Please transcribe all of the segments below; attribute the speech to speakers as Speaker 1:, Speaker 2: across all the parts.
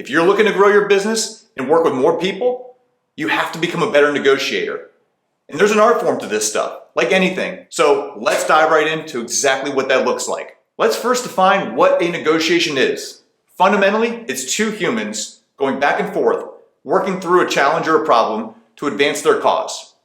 Speaker 1: If you're looking to grow your business and work with more people, you have to become a better negotiator. And there's an art form to this stuff, like anything. So let's dive right into exactly what that looks like. Let's first define what a negotiation is. Fundamentally, it's two humans going back and forth, working through a challenge or a problem to advance their cause.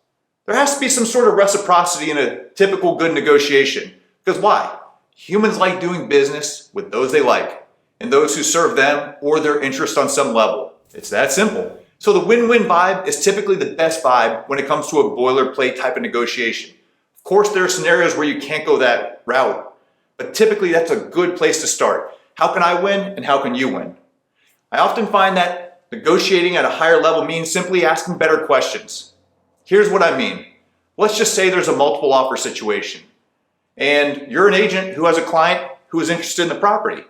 Speaker 1: There has to be some sort of reciprocity in a typical good negotiation. Because why? Humans like doing business with those they like and those who serve them or their interest on some level. It's that simple. So the win-win vibe is typically the best vibe when it comes to a boilerplate type of negotiation. Of course, there are scenarios where you can't go that route, but typically that's a good place to start. How can I win and how can you win? I often find that negotiating at a higher level means simply asking better questions. Here's what I mean. Let's just say there's a multiple offer situation and you're an agent who has a client who is interested in the property.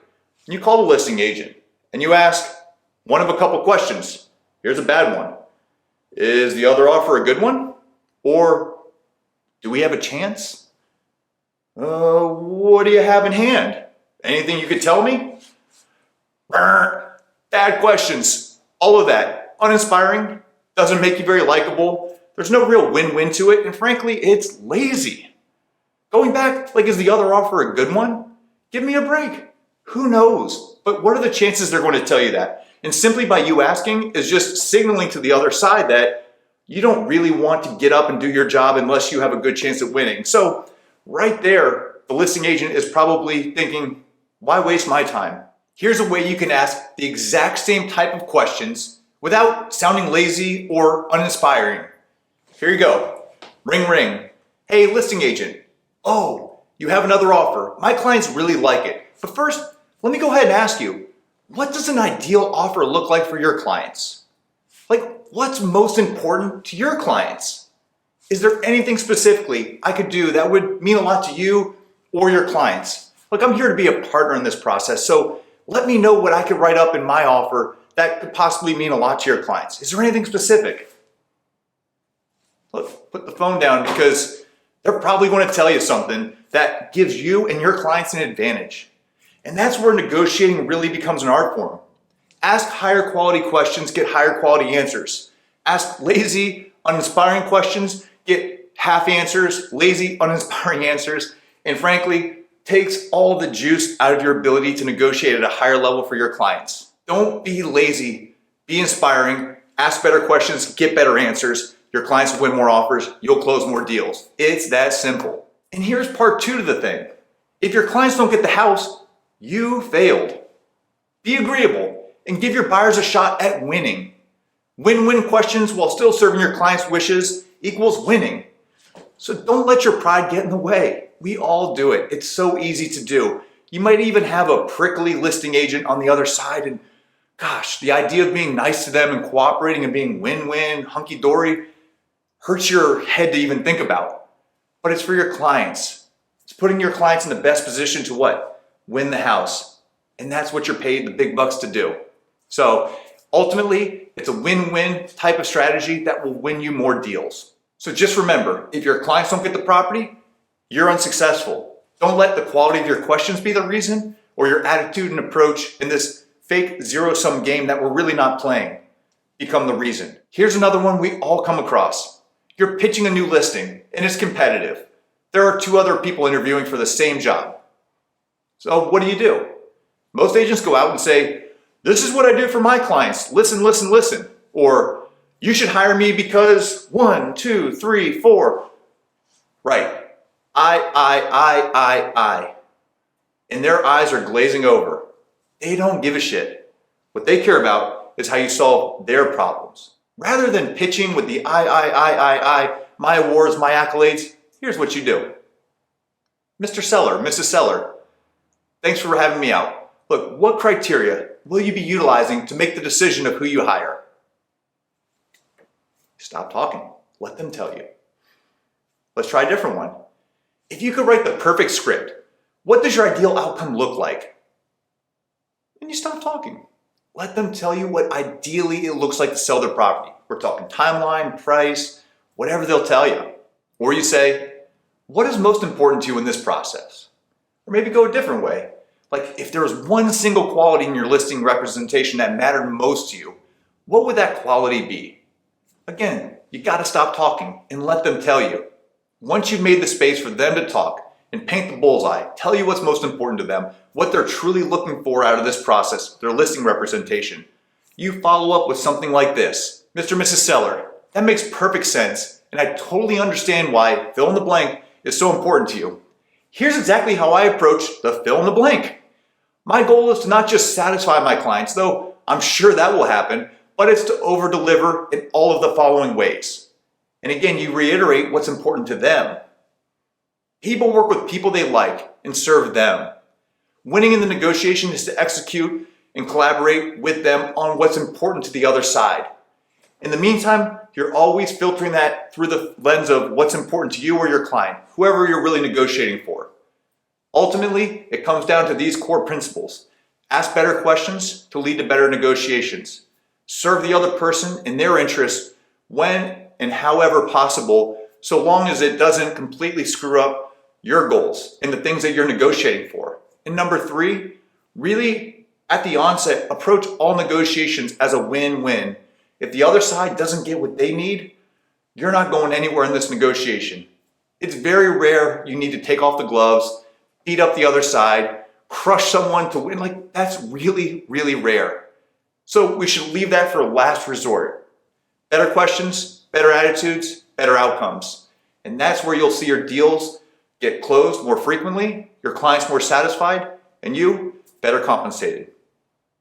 Speaker 1: And you call the listing agent and you ask one of a couple questions. Here's a bad one. Is the other offer a good one? Or do we have a chance? What do you have in hand? Anything you could tell me? Bad questions. All of that. Uninspiring. Doesn't make you very likable. There's no real win-win to it. And frankly, it's lazy. Going back, like, is the other offer a good one? Give me a break. Who knows? But what are the chances they're going to tell you that? And simply by you asking is just signaling to the other side that you don't really want to get up and do your job unless you have a good chance at winning. So right there, the listing agent is probably thinking, why waste my time? Here's a way you can ask the exact same type of questions without sounding lazy or uninspiring. Here you go. Ring, ring. Hey, listing agent. Oh, you have another offer. My clients really like it. But first, let me go ahead and ask you, what does an ideal offer look like for your clients? Like, what's most important to your clients? Is there anything specifically I could do that would mean a lot to you or your clients? Look, I'm here to be a partner in this process, so let me know what I could write up in my offer that could possibly mean a lot to your clients. Is there anything specific? Look, put the phone down because they're probably going to tell you something that gives you and your clients an advantage. And that's where negotiating really becomes an art form. Ask higher quality questions, get higher quality answers. Ask lazy, uninspiring questions, get half answers, lazy, uninspiring answers, and frankly, takes all the juice out of your ability to negotiate at a higher level for your clients. Don't be lazy, be inspiring, ask better questions, get better answers. Your clients will win more offers, you'll close more deals. It's that simple. And here's part two to the thing. If your clients don't get the house, you failed. Be agreeable and give your buyers a shot at winning. Win-win questions while still serving your clients' wishes equals winning. So don't let your pride get in the way. We all do it. It's so easy to do. You might even have a prickly listing agent on the other side and gosh, the idea of being nice to them and cooperating and being win-win, hunky-dory hurts your head to even think about. But it's for your clients. It's putting your clients in the best position to what? Win the house. And that's what you're paid the big bucks to do. So ultimately, it's a win-win type of strategy that will win you more deals. So just remember, if your clients don't get the property, you're unsuccessful. Don't let the quality of your questions be the reason or your attitude and approach in this fake zero-sum game that we're really not playing become the reason. Here's another one we all come across. You're pitching a new listing and it's competitive. There are two other people interviewing for the same job. So what do? Most agents go out and say, this is what I do for my clients. Listen, listen, listen. Or you should hire me because 1, 2, 3, 4. Right. I. And their eyes are glazing over. They don't give a shit. What they care about is how you solve their problems. Rather than pitching with the I, my awards, my accolades, here's what you do. Mr. Seller, Mrs. Seller, thanks for having me out. Look, what criteria will you be utilizing to make the decision of who you hire? Stop talking. Let them tell you. Let's try a different one. If you could write the perfect script, what does your ideal outcome look like? And you stop talking. Let them tell you what ideally it looks like to sell their property. We're talking timeline, price, whatever they'll tell you. Or you say, what is most important to you in this process? Or maybe go a different way. Like if there was one single quality in your listing representation that mattered most to you, what would that quality be? Again, you got to stop talking and let them tell you. Once you've made the space for them to talk and paint the bullseye, tell you what's most important to them, what they're truly looking for out of this process, their listing representation, you follow up with something like this. Mr. and Mrs. Seller, that makes perfect sense, and I totally understand why fill in the blank is so important to you. Here's exactly how I approach the fill in the blank. My goal is to not just satisfy my clients, though I'm sure that will happen, but it's to over-deliver in all of the following ways. And again, you reiterate what's important to them. People work with people they like and serve them. Winning in the negotiation is to execute and collaborate with them on what's important to the other side. In the meantime, you're always filtering that through the lens of what's important to you or your client, whoever you're really negotiating for. Ultimately, it comes down to these core principles. Ask better questions to lead to better negotiations. Serve the other person in their interests when and however possible, so long as it doesn't completely screw up your goals and the things that you're negotiating for. And number 3, really at the onset, approach all negotiations as a win-win. If the other side doesn't get what they need, you're not going anywhere in this negotiation. It's very rare you need to take off the gloves, beat up the other side, crush someone to win. Like, that's really, really rare. So we should leave that for last resort. Better questions, better attitudes, better outcomes. And that's where you'll see your deals get closed more frequently, your clients more satisfied, and you better compensated.